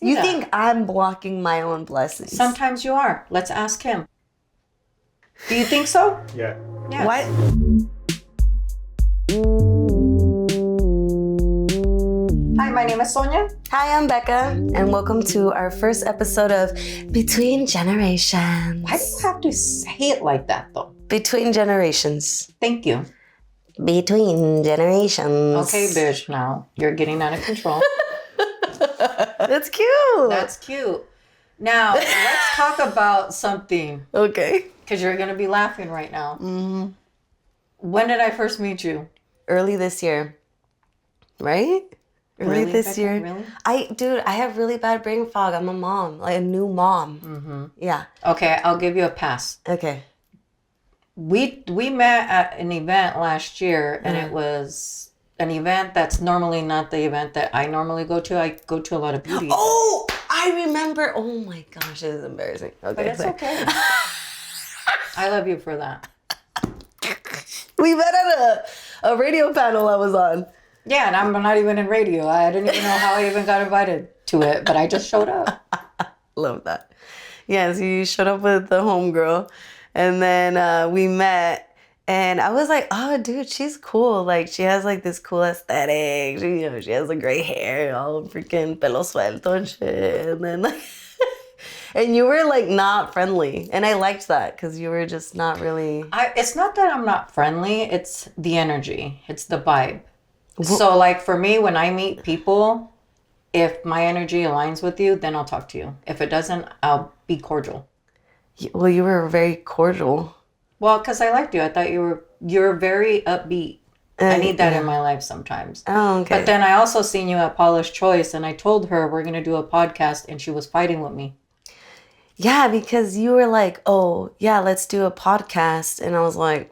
You think I'm blocking my own blessings? Sometimes you are. Let's ask him. Do you think so? Yeah. Yes. What? Hi, my name is Sonia. Hi, I'm Becca, and welcome to our first episode of Between Generations. Why do you have to say it like that, though? Between Generations. Thank you. Between Generations. Okay, bitch, now you're getting out of control. That's cute. That's cute. Now, let's talk about something. Okay. Because you're going to be laughing right now. Mm-hmm. When did I first meet you? Early this year. Right? Early Really, this Becca? year. Really? I have really bad brain fog. I'm a mom, like a new mom. Mm-hmm. Yeah. Okay, I'll give you a pass. Okay. We met at an event last year, and it was an event that's normally not the event that I normally go to. I go to a lot of beauty. Oh, I remember. Oh my gosh, this is embarrassing. Okay, but it's okay. I love you for that. We met at a radio panel I was on. Yeah, and I'm not even in radio. I didn't even know how I even got invited to it, but I just showed up. Love that. Yeah, so you showed up with the homegirl, and then we met, and I was like, oh, dude, she's cool. Like, she has, like, this cool aesthetic. She has, like, gray hair, all freaking pelo suelto and shit. And then, like, and you were, like, not friendly. And I liked that, because you were just not really... It's not that I'm not friendly. It's the energy. It's the vibe. So, like, for me, when I meet people, if my energy aligns with you, then I'll talk to you. If it doesn't, I'll be cordial. Well, you were very cordial. Well, because I liked you. I thought you're very upbeat. I need that in my life sometimes. Oh, okay. But then I also seen you at Paula's Choice, and I told her we're going to do a podcast, and she was fighting with me. Yeah, because you were like, oh, yeah, let's do a podcast. And I was like...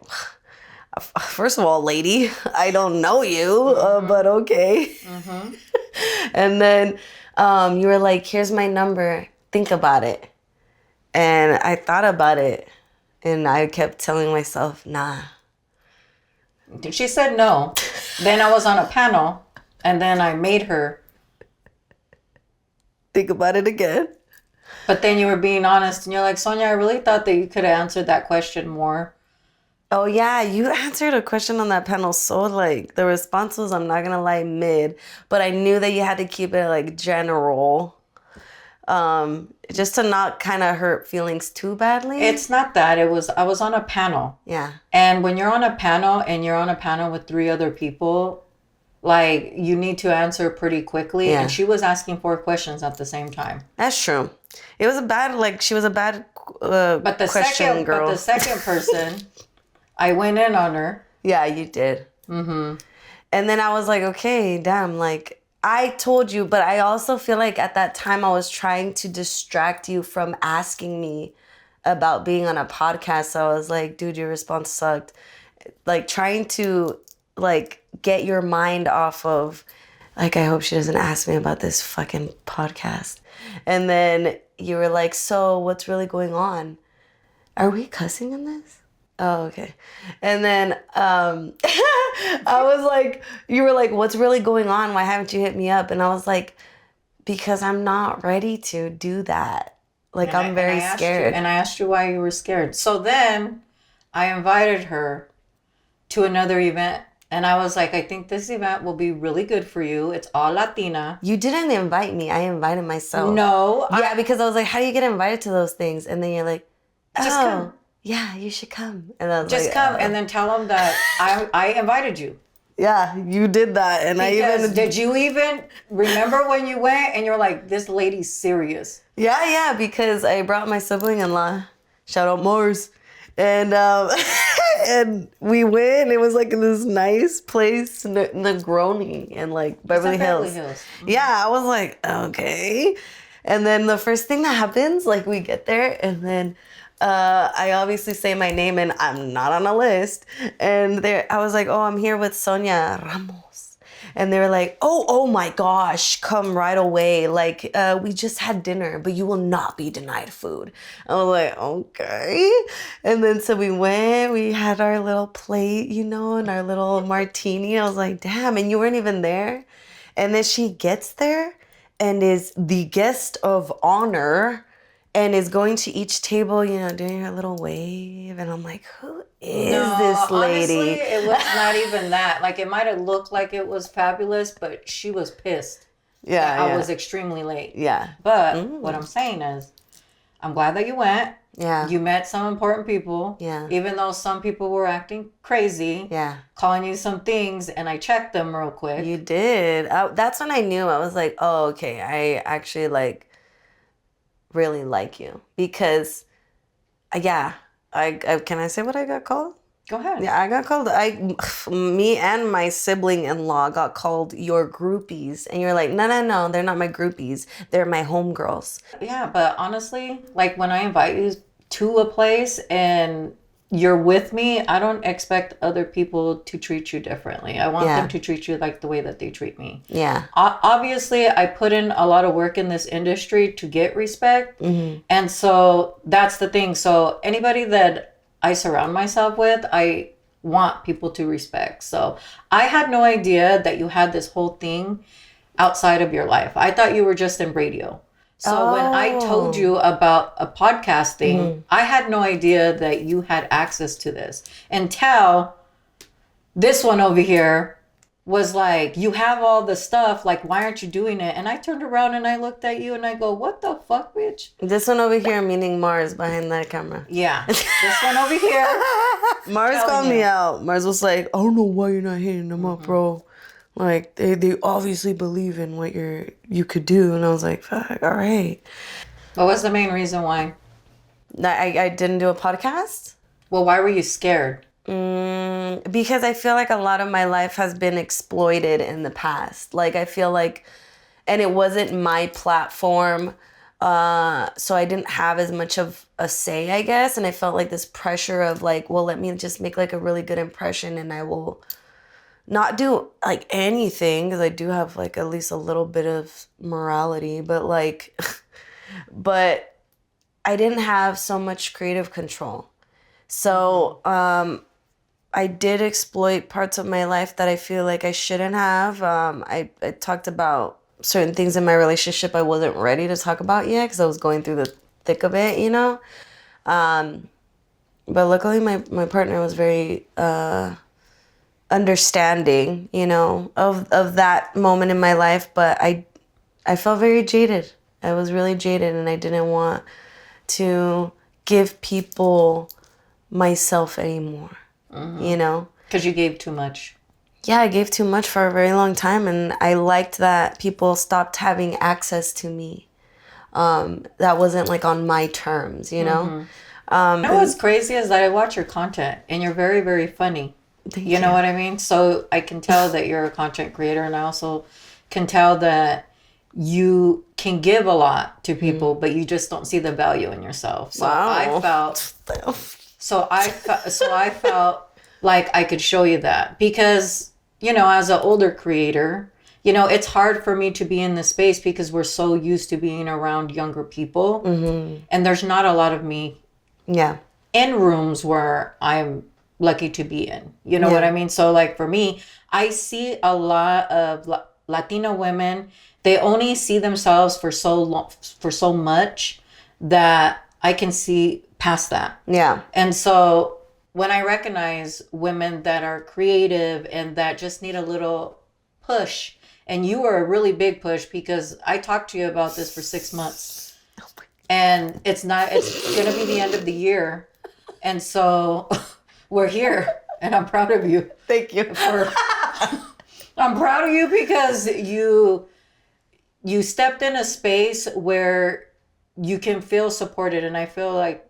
First of all, lady, I don't know you, but okay. Mm-hmm. And then you were like, here's my number. Think about it. And I thought about it. And I kept telling myself, nah. She said no. Then I was on a panel. And then I made her. Think about it again. But then you were being honest. And you're like, Sonia, I really thought that you could have answered that question more. Oh, yeah, you answered a question on that panel so, like, the response was, I'm not going to lie, mid. But I knew that you had to keep it, like, general. Just to not kind of hurt feelings too badly. It's not that. I was on a panel. Yeah. And when you're on a panel and you're on a panel with 3 other people, like, you need to answer pretty quickly. Yeah. And she was asking 4 questions at the same time. That's true. It was a bad, like, she was a bad question, girl. But the second person... I went in on her. Yeah, you did. Mm-hmm. And then I was like, okay, damn, like, I told you, but I also feel like at that time I was trying to distract you from asking me about being on a podcast. So I was like, dude, your response sucked. Like, trying to, like, get your mind off of, like, I hope she doesn't ask me about this fucking podcast. And then you were like, so what's really going on? Are we cussing in this? Oh, okay. And then I was like, you were like, what's really going on? Why haven't you hit me up? And I was like, because I'm not ready to do that. Like, I'm very scared. And I asked you why you were scared. So then I invited her to another event. And I was like, I think this event will be really good for you. It's all Latina. You didn't invite me. I invited myself. No. Yeah, because I was like, how do you get invited to those things? And then you're like, just come. Yeah, you should come. And I was just like, come and then tell them that I invited you. Yeah, you did that. And because did you even remember when you went and you're like, this lady's serious? Yeah, because I brought my sibling-in-law. Shout out Mars. And and we went. It was like in this nice place, Negroni, and like Beverly Hills. Mm-hmm. Yeah, I was like, okay. And then the first thing that happens, like, we get there, and then I obviously say my name, and I'm not on a list. And I was like, oh, I'm here with Sonia Ramos. And they were like, oh my gosh, come right away. Like, we just had dinner, but you will not be denied food. I was like, okay. And then so we went, we had our little plate, and our little martini. I was like, damn, and you weren't even there. And then she gets there, and is the guest of honor and is going to each table, you know, doing her little wave. And I'm like, who is this lady? Honestly, it was not even that. Like, it might have looked like it was fabulous, but she was pissed. Yeah, I was extremely late. Yeah. But what I'm saying is, I'm glad that you went. Yeah. You met some important people. Yeah. Even though some people were acting crazy. Yeah. Calling you some things, and I checked them real quick. You did. That's when I knew. I was like, oh, okay. I actually like really like you because, yeah. I can I say what I got called? Go ahead. Yeah, I got called. Me and my sibling-in-law got called your groupies, and you're like, no, they're not my groupies. They're my homegirls. Yeah, but honestly, like when I invite you to a place and you're with me, I don't expect other people to treat you differently. I want them to treat you like the way that they treat me. Yeah. Obviously, I put in a lot of work in this industry to get respect, and so that's the thing. So anybody that I surround myself with, I want people to respect. So I had no idea that you had this whole thing outside of your life. I thought you were just in radio. So when I told you about a podcast thing, I had no idea that you had access to this until this one over here was like, you have all the stuff, like, why aren't you doing it? And I turned around and I looked at you and I go, what the fuck, bitch? This one over here, meaning Mars behind that camera. Yeah. This one over here. Mars called me out. Mars was like, I don't know why you're not hitting them up, bro. Like, they obviously believe in what you could do. And I was like, fuck, all right. What was the main reason why? I didn't do a podcast? Well, why were you scared? Because I feel like a lot of my life has been exploited in the past. Like, I feel like, and it wasn't my platform, so I didn't have as much of a say, I guess. And I felt like this pressure of like, well, let me just make like a really good impression and I will not do like anything, because I do have like at least a little bit of morality, but like, but I didn't have so much creative control. So, I did exploit parts of my life that I feel like I shouldn't have. I talked about certain things in my relationship I wasn't ready to talk about yet because I was going through the thick of it, you know? But luckily my partner was very understanding, you know, of that moment in my life. But I felt very jaded. I was really jaded and I didn't want to give people myself anymore. You know, because you gave too much. Yeah, I gave too much for a very long time, and I liked that people stopped having access to me. That wasn't like on my terms, you know. You know what's crazy is that I watch your content and you're very, very funny. You know what I mean? So I can tell that you're a content creator, and I also can tell that you can give a lot to people, but you just don't see the value in yourself. So I felt like I could show you that because, you know, as an older creator, you know, it's hard for me to be in this space because we're so used to being around younger people. And there's not a lot of me in rooms where I'm lucky to be in. You know what I mean? So like for me, I see a lot of Latina women. They only see themselves for so long, for so much that I can see past that. Yeah. And so when I recognize women that are creative and that just need a little push, and you were a really big push because I talked to you about this for 6 months, and it's going to be the end of the year. And so we're here and I'm proud of you. Thank you. I'm proud of you because you stepped in a space where you can feel supported. And I feel like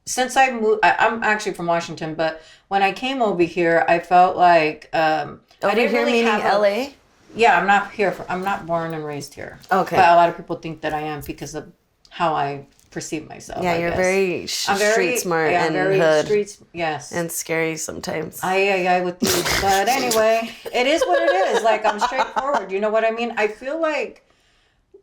since I moved, I'm actually from Washington, but when I came over here, I felt like I didn't really have LA. Yeah, I'm not here. I'm not born and raised here. Okay, but a lot of people think that I am because of how I perceive myself. Yeah, you're very street smart and hood. Yes, and scary sometimes. I with you, but anyway, it is what it is. Like I'm straightforward. You know what I mean? I feel like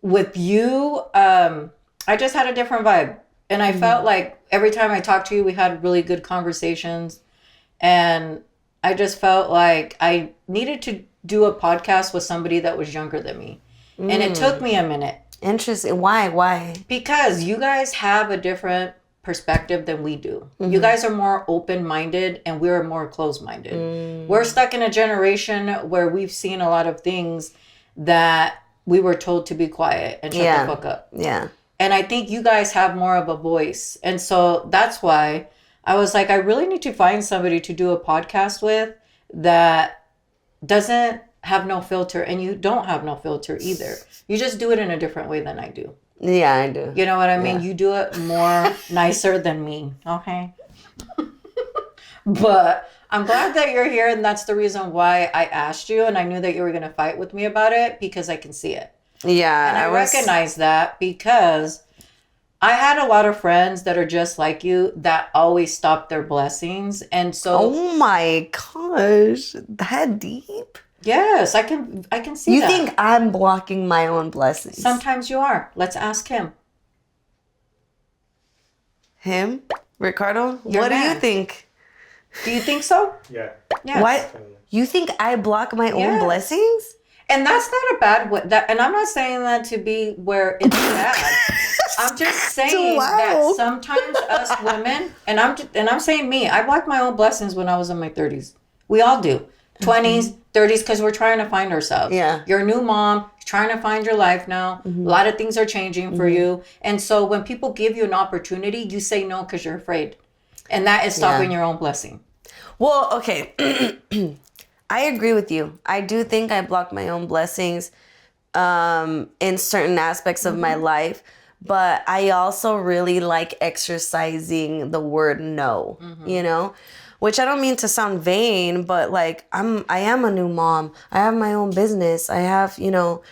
with you, I just had a different vibe. And I felt like every time I talked to you, we had really good conversations. And I just felt like I needed to do a podcast with somebody that was younger than me. And it took me a minute. Interesting. Why? Because you guys have a different perspective than we do. You guys are more open-minded and we're more closed-minded. We're stuck in a generation where we've seen a lot of things that we were told to be quiet and shut the fuck up. Yeah. And I think you guys have more of a voice. And so that's why I was like, I really need to find somebody to do a podcast with that doesn't have no filter. And you don't have no filter either. You just do it in a different way than I do. Yeah, I do. You know what I mean? You do it more nicer than me. Okay. But I'm glad that you're here. And that's the reason why I asked you. And I knew that you were going to fight with me about it because I can see it. Yeah. And I recognize that because I had a lot of friends that are just like you that always stop their blessings. And so. Oh my gosh. That deep? Yes, I can see that. You think I'm blocking my own blessings? Sometimes you are. Let's ask him. Him? Ricardo? Your what man. do you think? Do you think so? Yeah. Yes. What? You think I block my own blessings? And that's not a bad way. And I'm not saying that to be where it's bad. I'm just saying that sometimes us women, and I'm saying me, I blocked my own blessings when I was in my 30s. We all do. 20s, 30s, because we're trying to find ourselves. Yeah. You're a new mom, you're trying to find your life now. A lot of things are changing for you. And so when people give you an opportunity, you say no because you're afraid. And that is stopping your own blessing. Well, okay. I agree with you. I do think I block my own blessings in certain aspects of my life. But I also really like exercising the word no, you know? Which I don't mean to sound vain, but like I am a new mom. I have my own business. I have, you know,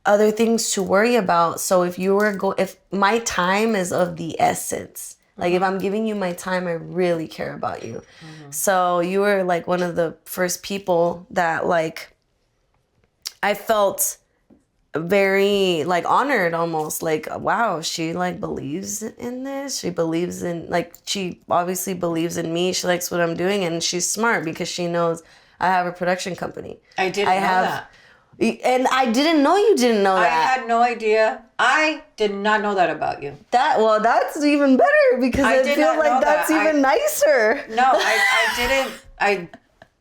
other things to worry about. So if my time is of the essence, like if I'm giving you my time, I really care about you. So you were like one of the first people that like I felt very like honored, almost like, wow, she like believes in this. She believes in, like, she obviously believes in me. She likes what I'm doing, and she's smart because she knows I have a production company. I didn't know that. And I didn't know you didn't know that. I had no idea. I did not know that about you. That's even better because I feel like that's even nicer. No, I didn't.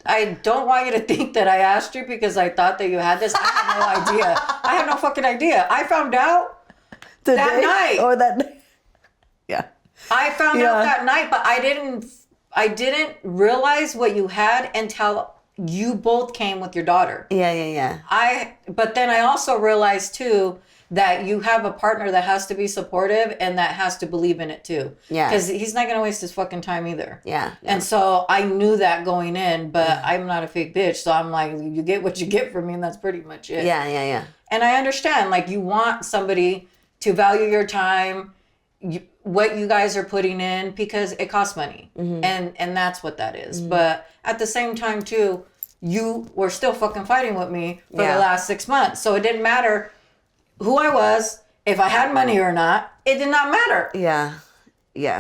I don't want you to think that I asked you because I thought that you had this. I had no idea. I had no fucking idea. I found out that night. Or that night. Yeah. I found out that night, but I didn't realize what you had until you both came with your daughter. Yeah. But then I also realized too that you have a partner that has to be supportive and that has to believe in it too. Yeah. Because he's not going to waste his fucking time either. Yeah. And so I knew that going in, but I'm not a fake bitch. So I'm like, you get what you get from me, and that's pretty much it. Yeah. And I understand, like, you want somebody to value your time, what you guys are putting in, because it costs money. And that's what that is. But at the same time too, you were still fucking fighting with me for the last 6 months. So it didn't matter who I was, if I had money or not. It did not matter. Yeah.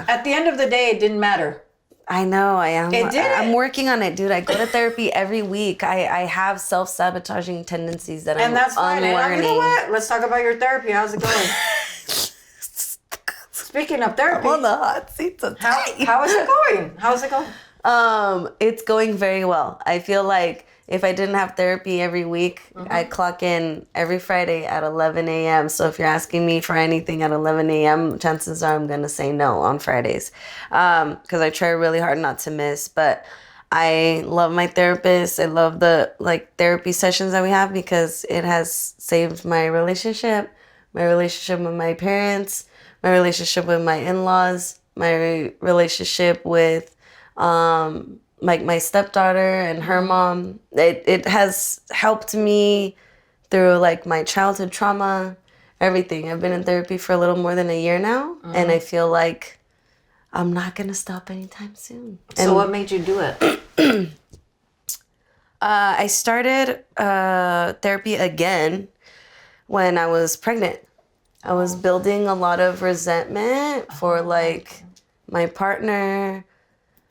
At the end of the day, it didn't matter. I know. I am. It didn't. I'm working on it, dude. I go to therapy every week. I have self-sabotaging tendencies that I'm unlearning. And that's fine. And you know what? Let's talk about your therapy. How's it going? Speaking of therapy, I'm on the hot seat tonight. how is it going? How's it going? It's going very well. I feel like if I didn't have therapy every week, I clock in every Friday at 11 a.m. So if you're asking me for anything at 11 a.m., chances are I'm going to say no on Fridays. Because I try really hard not to miss. But I love my therapist. I love the therapy sessions that we have because it has saved my relationship with my parents, my relationship with my in-laws, my relationship with my stepdaughter and her mom. It has helped me through like my childhood trauma, everything. I've been in therapy for a little more than a year now, and I feel like I'm not gonna stop anytime soon. So what made you do it? I started therapy again when I was pregnant. I was building a lot of resentment for like my partner,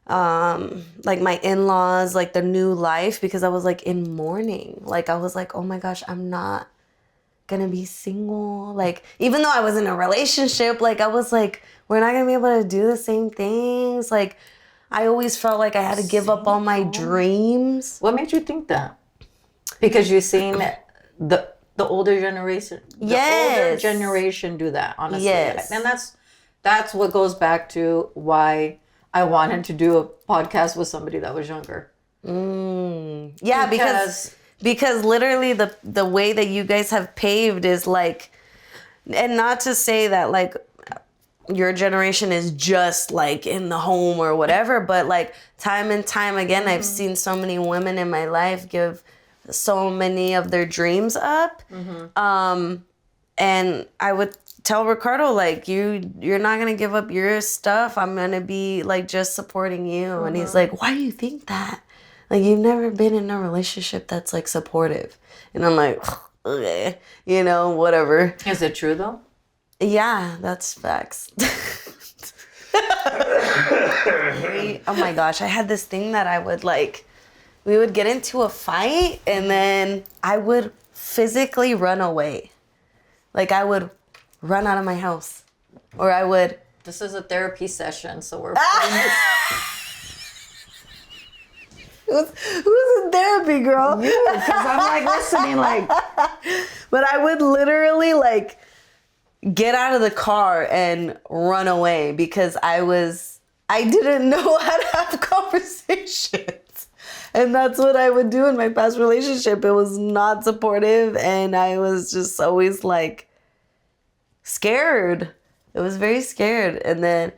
like my in-laws, like the new life, because I was like in mourning. Like I was like, oh my gosh, I'm not gonna be single. Like, even though I was in a relationship, like, I was like, we're not gonna be able to do the same things. Like, I always felt like I had to give up all my dreams. What made you think that? Because you've seen the older generation. The older generation do that, honestly. Yes. And that's what goes back to why I wanted to do a podcast with somebody that was younger. Yeah, because literally the way that you guys have paved is like, and not to say that like your generation is just like in the home or whatever, but like time and time again, I've seen so many women in my life give so many of their dreams up. And I would tell Ricardo, like, you're not gonna give up your stuff. I'm gonna be like just supporting you. And he's like, why do you think that? Like, you've never been in a relationship that's like supportive. And I'm like, okay, you know, whatever. Is it true though? Yeah, that's facts. Oh my gosh, I had this thing that I would like, we would get into a fight and then I would physically run away. Like, I would run out of my house. Or I would... This is a therapy session, so we're... Who's in therapy, girl? You, because I'm like listening, like... But I would literally, like, get out of the car and run away because I didn't know how to have conversations. And that's what I would do in my past relationship. It was not supportive, and I was just always, like, scared. It was very scared. And then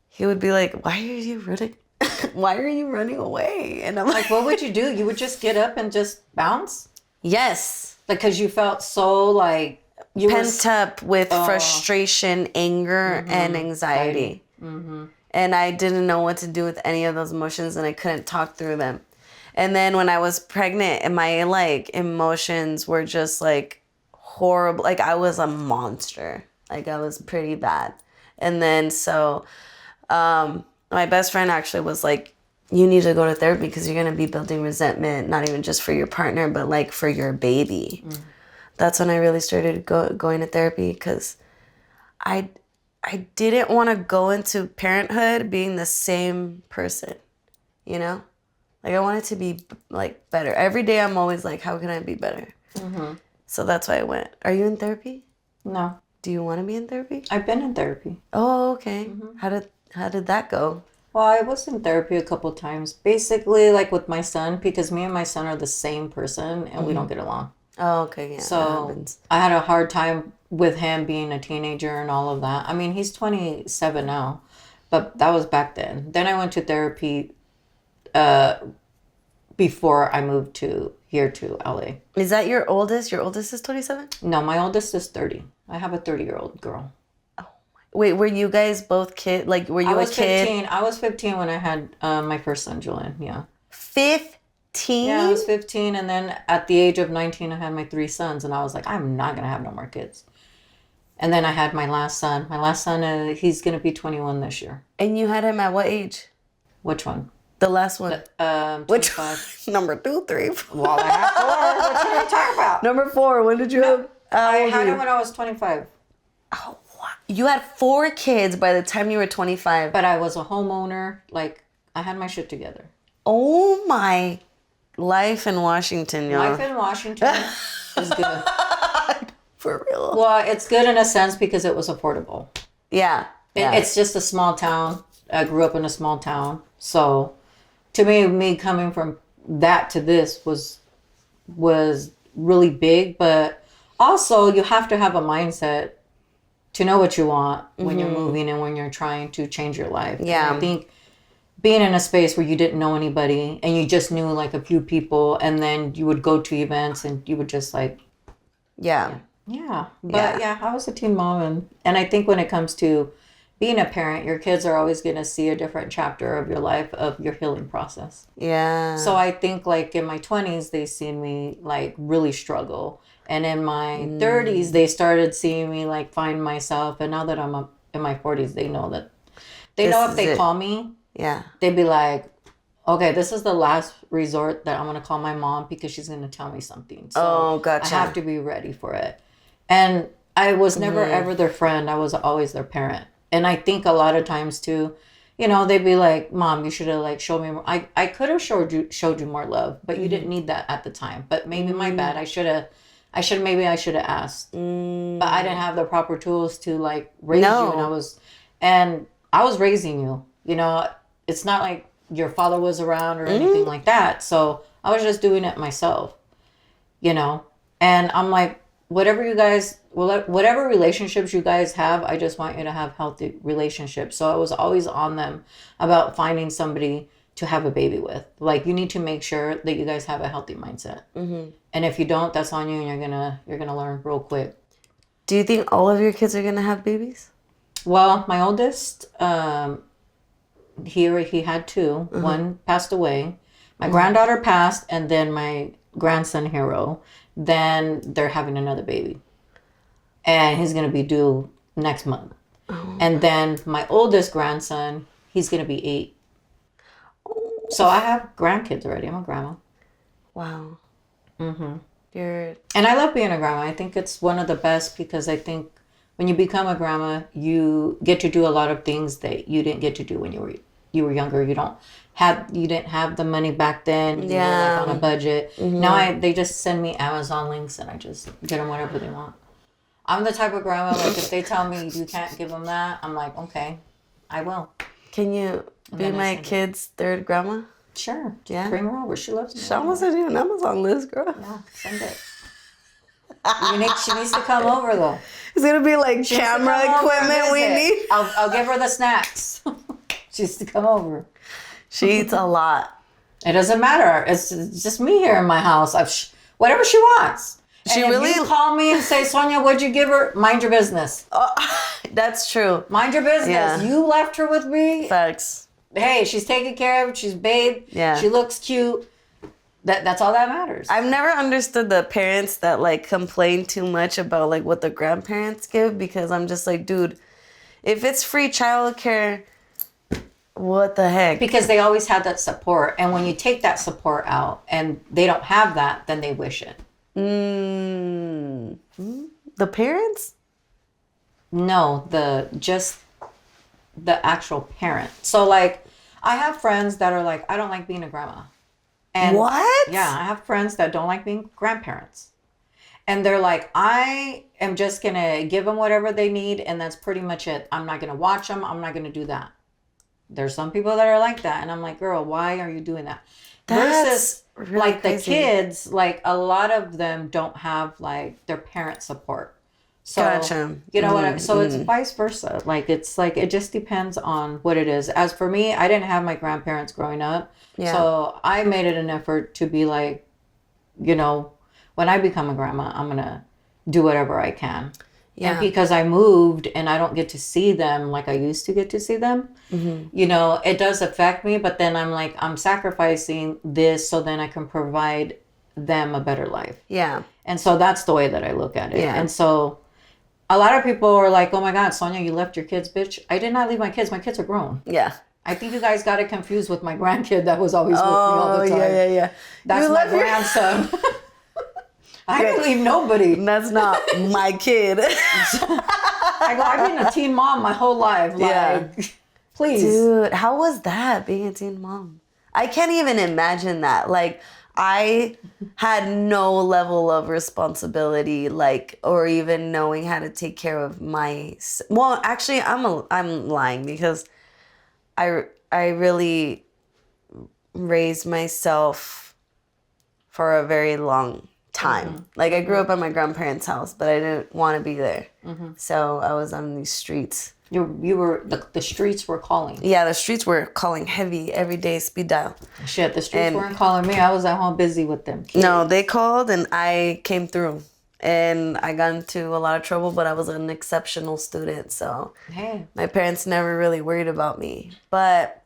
he would be like, why are you running? Why are you running away? And I'm like, what would you do? You would just get up and just bounce? Yes. Like, because you felt so, like... You pent up with frustration, anger, and anxiety. And I didn't know what to do with any of those emotions, and I couldn't talk through them. And then when I was pregnant, and my, like, emotions were just, like, horrible. Like, I was a monster. Like, I was pretty bad. And then so my best friend actually was like, you need to go to therapy because you're going to be building resentment, not even just for your partner, but, like, for your baby. That's when I really started going to therapy because I didn't want to go into parenthood being the same person, you know? Like, I wanted to be, like, better. Every day I'm always like, how can I be better? So that's why I went. Are you in therapy? No. Do you want to be in therapy? I've been in therapy. Oh, okay. How did that go? Well, I was in therapy a couple times. Basically, like, with my son, because me and my son are the same person, and we don't get along. Oh, okay, yeah. So I had a hard time with him being a teenager and all of that. I mean, he's 27 now, but that was back then. Then I went to therapy before I moved here to LA. Is that your oldest? Your oldest is 27? No, my oldest is 30. I have a 30-year-old girl. Oh, wait, were you guys both kid? Like, were you a kid? 15. I was 15 when I had my first son, Julian. Yeah. 15? Yeah, I was 15, and then at the age of 19, I had my 3 sons, and I was like, I'm not going to have no more kids. And then I had my last son. My last son, he's going to be 21 this year. And you had him at what age? Which one? The last one. Which one? Number 2, 3, 4. Well, I have 4. What are you talking about? Number 4. When did you have? I had him when I was 25. Oh, wow. You had 4 kids by the time you were 25. But I was a homeowner. Like, I had my shit together. Oh, my. Life in Washington, y'all. Life in Washington is good. For real. Well, it's good in a sense because it was affordable. Yeah. It's just a small town. I grew up in a small town. So, to me coming from that to this was really big. But also, you have to have a mindset to know what you want when you're moving and when you're trying to change your life. Yeah. And I think being in a space where you didn't know anybody and you just knew like a few people, and then you would go to events and you would just like... Yeah. But yeah, I was a teen mom. And I think when it comes to being a parent, your kids are always going to see a different chapter of your life, of your healing process. Yeah. So I think like in my 20s, they seen me like really struggle. And in my 30s, they started seeing me like find myself. And now that I'm in my 40s, they know that if they call me, they'd be like, okay, this is the last resort that I'm going to call my mom because she's going to tell me something. So gotcha. I have to be ready for it. And I was never ever their friend. I was always their parent. And I think a lot of times too, you know, they'd be like, Mom, you should have like showed me more. I could have showed you more love, but you didn't need that at the time. But maybe my bad. I should have asked. But I didn't have the proper tools to like raise you, and I was raising you. You know, it's not like your father was around or anything like that. So I was just doing it myself, you know. And I'm like, whatever relationships you guys have, I just want you to have healthy relationships. So I was always on them about finding somebody to have a baby with. Like, you need to make sure that you guys have a healthy mindset. And if you don't, that's on you, and you're gonna learn real quick. Do you think all of your kids are gonna have babies? Well, my oldest, he had two. One passed away. My granddaughter passed, and then my grandson Hero. Then they're having another baby, and he's gonna be due next month. And then my oldest grandson, he's gonna be 8. So I have grandkids already. I'm a grandma. Wow. And I love being a grandma. I think it's one of the best, because I think when you become a grandma, you get to do a lot of things that you didn't get to do when you were younger. You didn't have the money back then. You were like on a budget. Now they just send me Amazon links, and I just get them whatever they want. I'm the type of grandma, like, if they tell me you can't give them that, I'm like, okay, I will. Can you be my kid's third grandma? Sure. Just bring her over. She loves me. She almost sent you an Amazon list, girl. Yeah, send it. She needs to come over, though. It's going to be like camera equipment we need. I'll give her the snacks. She needs to come over. She eats a lot. It doesn't matter. It's just me here in my house. Whatever she wants. She and really. If you call me and say, Sonia, what'd you give her? Mind your business. That's true. Mind your business. Yeah. You left her with me. Facts. Hey, she's taken care of. She's bathed. Yeah. She looks cute. That's all that matters. I've never understood the parents that like complain too much about like what the grandparents give, because I'm just like, dude, if it's free childcare, what the heck? Because they always had that support, and when you take that support out and they don't have that, then they wish it. The parents? No, the actual parent. So like, I have friends that are like, I don't like being a grandma. And what? Yeah, I have friends that don't like being grandparents. And they're like, I am just going to give them whatever they need, and that's pretty much it. I'm not going to watch them. I'm not going to do that. There's some people that are like that. And I'm like, girl, why are you doing that? Versus really like crazy. The kids, like a lot of them don't have like their parent support. So, Gotcha. You know what? So it's vice versa. Like, it's like, it just depends on what it is. As for me, I didn't have my grandparents growing up. Yeah. So I made it an effort to be like, you know, when I become a grandma, I'm going to do whatever I can. Yeah. And because I moved and I don't get to see them like I used to get to see them, you know, it does affect me. But then I'm like, I'm sacrificing this so then I can provide them a better life. Yeah. And so that's the way that I look at it. Yeah. And so a lot of people are like, oh my God, Sonia, you left your kids, bitch. I did not leave my kids. My kids are grown. Yeah. I think you guys got it confused with my grandkid that was always with me all the time. Yeah. That's my grandson. I didn't leave nobody. That's not my kid. I've been a teen mom my whole life. Like, please. Dude, how was that, being a teen mom? I can't even imagine that. Like, I had no level of responsibility, like, or even knowing how to take care of my. Well, actually, I'm lying, because I really raised myself for a very long time. Like, I grew up at my grandparents' house, but I didn't want to be there. So I was on these streets. You were the streets were calling. Yeah, the streets were calling heavy every day, speed dial. Shit, the streets weren't calling me. I was at home busy with them kids. No, they called and I came through. And I got into a lot of trouble, but I was an exceptional student. So my parents never really worried about me. But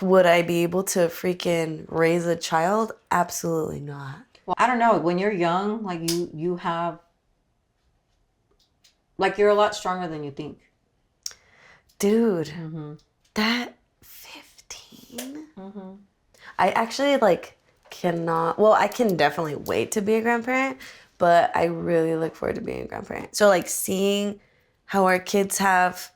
would I be able to freaking raise a child? Absolutely not. Well, I don't know. When you're young, like you have, like, you're a lot stronger than you think. Dude, that 15? I actually, like, cannot, well, I can definitely wait to be a grandparent, but I really look forward to being a grandparent. So like seeing how our kids have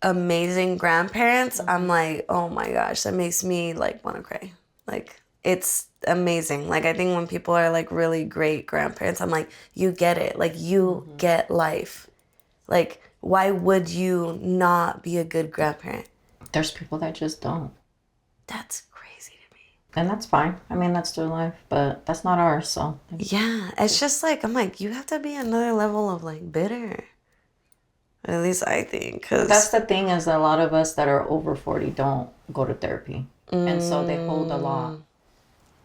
amazing grandparents, I'm like, oh my gosh, that makes me like want to cry. Like it's amazing. Like I think when people are like really great grandparents, I'm like, you get it. Like you get life. Like why would you not be a good grandparent? There's people that just don't. That's crazy to me. And that's fine. I mean, that's their life, but that's not ours, so. Yeah, it's just like, I'm like, you have to be another level of like bitter. At least I think. Cause that's the thing is a lot of us that are over 40 don't go to therapy. And so they hold a lot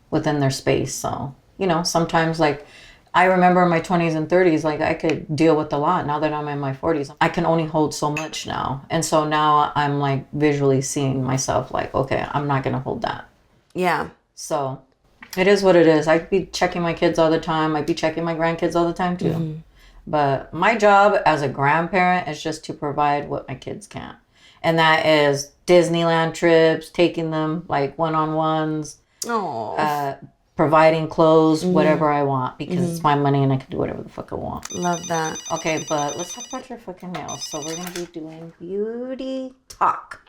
within their space. So, you know, sometimes like I remember in my 20s and 30s, like I could deal with a lot. Now that I'm in my 40s, I can only hold so much now. And so now I'm like visually seeing myself like, okay, I'm not going to hold that. Yeah. So it is what it is. I'd be checking my kids all the time. I'd be checking my grandkids all the time too. But my job as a grandparent is just to provide what my kids can't. And that is Disneyland trips, taking them like one-on-ones, providing clothes, whatever I want, because it's my money and I can do whatever the fuck I want. Love that. Okay, but let's talk about your fucking nails. So we're going to be doing beauty talk.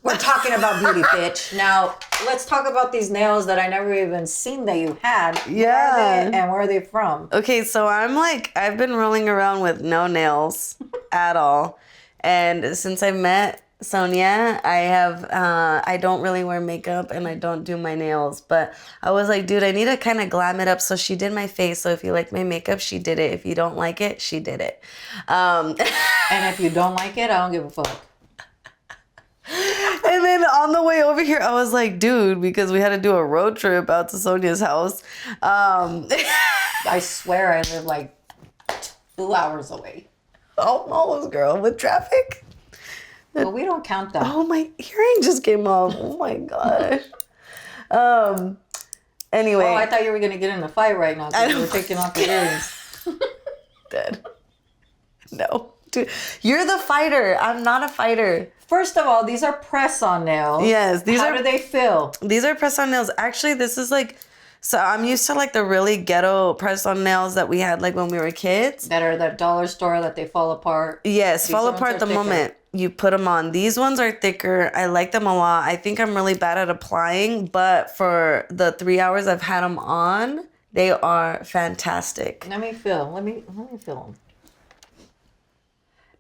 We're talking about beauty, bitch. Now, let's talk about these nails that I never even seen that you had. Yeah. Where are they and where are they from? Okay, so I've been rolling around with no nails at all. And since I met Sonia, I don't really wear makeup and I don't do my nails. But I was like, dude, I need to kind of glam it up. So she did my face. So if you like my makeup, she did it. If you don't like it, she did it. And if you don't like it, I don't give a fuck. And then on the way over here, I was like, dude, because we had to do a road trip out to Sonia's house. I swear I live like 2 hours away. Almost, girl, with traffic. But we don't count that. Oh, my hearing just came off. Oh my gosh. Anyway. Oh, I thought you were going to get in a fight right now because you were taking off your earrings. Dead. No. Dude, you're the fighter. I'm not a fighter. First of all, these are press-on nails. Yes. How do they feel? These are press-on nails. Actually, this is like... So I'm used to like the really ghetto press-on nails that we had like when we were kids. That are the dollar store that they fall apart. Yes, these fall apart the moment you put them on. These ones are thicker. I like them a lot. I think I'm really bad at applying, but for the 3 hours I've had them on, they are fantastic. Let me feel. Let me feel them.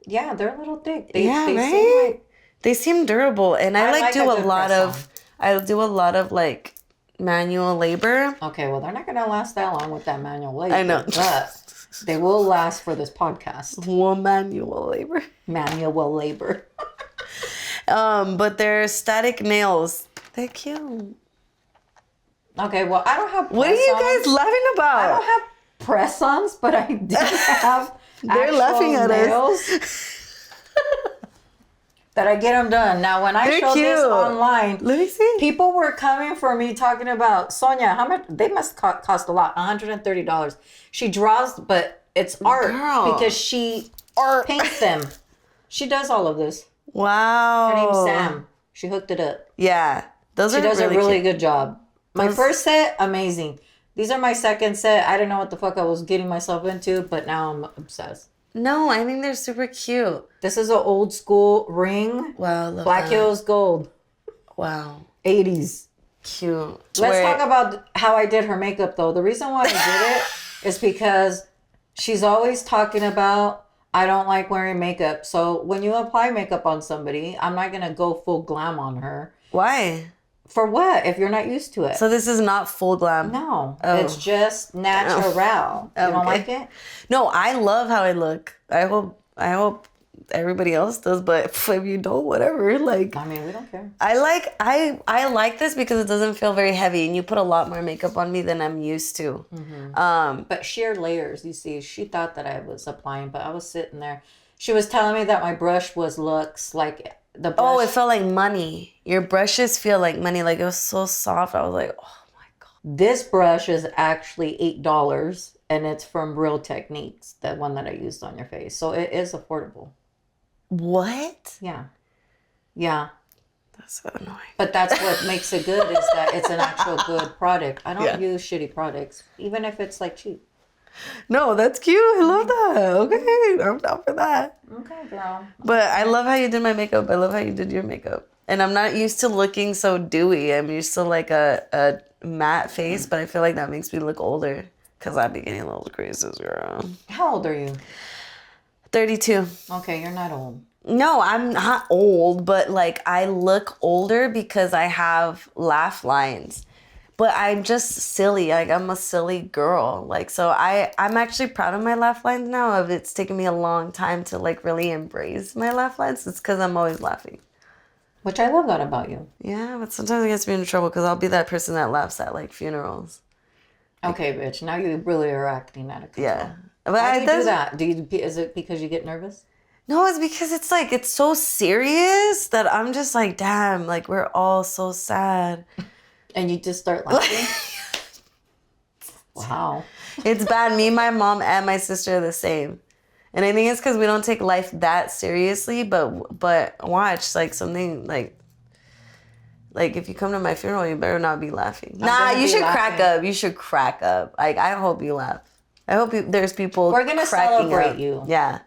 Yeah, they're a little thick. They right? Seem like, they seem durable, and I do a lot of like manual labor. Okay, well, they're not going to last that long with that manual labor. I know. But they will last for this podcast. Well, manual labor. Manual labor. But they're static nails. They're cute. Okay, well, I don't have press-ons. What are you guys laughing about? I don't have press-ons, but I do have they're laughing at nails. That I get them done. Now, when I showed this online, let me see. People were coming for me talking about, Sonia, how much? They must cost a lot, $130. She draws, but it's art because she paints them. She does all of this. Wow. Her name's Sam. She hooked it up. Yeah. She does a really good job. My first set, amazing. These are my second set. I didn't know what the fuck I was getting myself into, but now I'm obsessed. No, I think they're super cute. This is an old school ring. Wow, love Black that. Hills Gold. Wow. 80s. Cute. Let's talk about how I did her makeup, though. The reason why I did it is because she's always talking about, I don't like wearing makeup. So when you apply makeup on somebody, I'm not going to go full glam on her. Why? For what? If you're not used to it. So this is not full glam? No. Oh. It's just natural. You don't like it? No, I love how I look. I hope everybody else does, but if you don't, whatever. Like, I mean, we don't care. I like this because it doesn't feel very heavy, and you put a lot more makeup on me than I'm used to. Mm-hmm. But sheer layers, you see, she thought that I was applying, but I was sitting there. She was telling me that my brush was Luxe, like the brush. Oh, it felt like money. Your brushes feel like money. Like, it was so soft. I was like, oh my God. This brush is actually $8, and it's from Real Techniques, the one that I used on your face. So it is affordable. What? Yeah. Yeah. So annoying. But that's what makes it good is that it's an actual good product. I don't use shitty products, even if it's like cheap. No, that's cute. I love that. Okay, I'm down for that. Okay, girl. But I love how you did my makeup. I love how you did your makeup. And I'm not used to looking so dewy. I'm used to like a matte face, but I feel like that makes me look older because I'd be getting a little creases, girl. How old are you? 32. Okay, you're not old. No, I'm not old, but like I look older because I have laugh lines. But I'm just silly. Like I'm a silly girl. Like so I'm actually proud of my laugh lines now. It's taken me a long time to like really embrace my laugh lines. It's because I'm always laughing. Which I love that about you. Yeah, but sometimes it gets me into trouble because I'll be that person that laughs at like funerals. Okay, bitch. Now you really are acting out of control. Yeah. But Why do you do that? Is it because you get nervous? No, it's because it's like it's so serious that I'm just like, damn, like we're all so sad. And you just start laughing? Wow. It's bad. Me, my mom, and my sister are the same. And I think it's because we don't take life that seriously, but watch, like something like if you come to my funeral, you better not be laughing. Nah, you should crack up. You should crack up. Like, I hope you laugh. I hope there's people We're going to celebrate you. Yeah.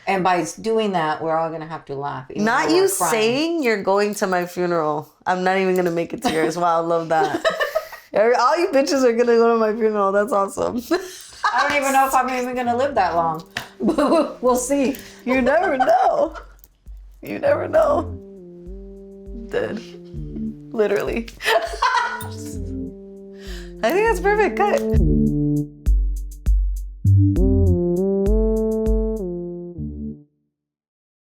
And by doing that, we're all going to have to laugh. Not you saying you're going to my funeral. I'm not even going to make it to yours. Wow, I love that. All you bitches are going to go to my funeral. That's awesome. I don't even know if I'm even going to live that long. We'll see. You never know. You never know. Dead. Literally. I think that's perfect. Cut.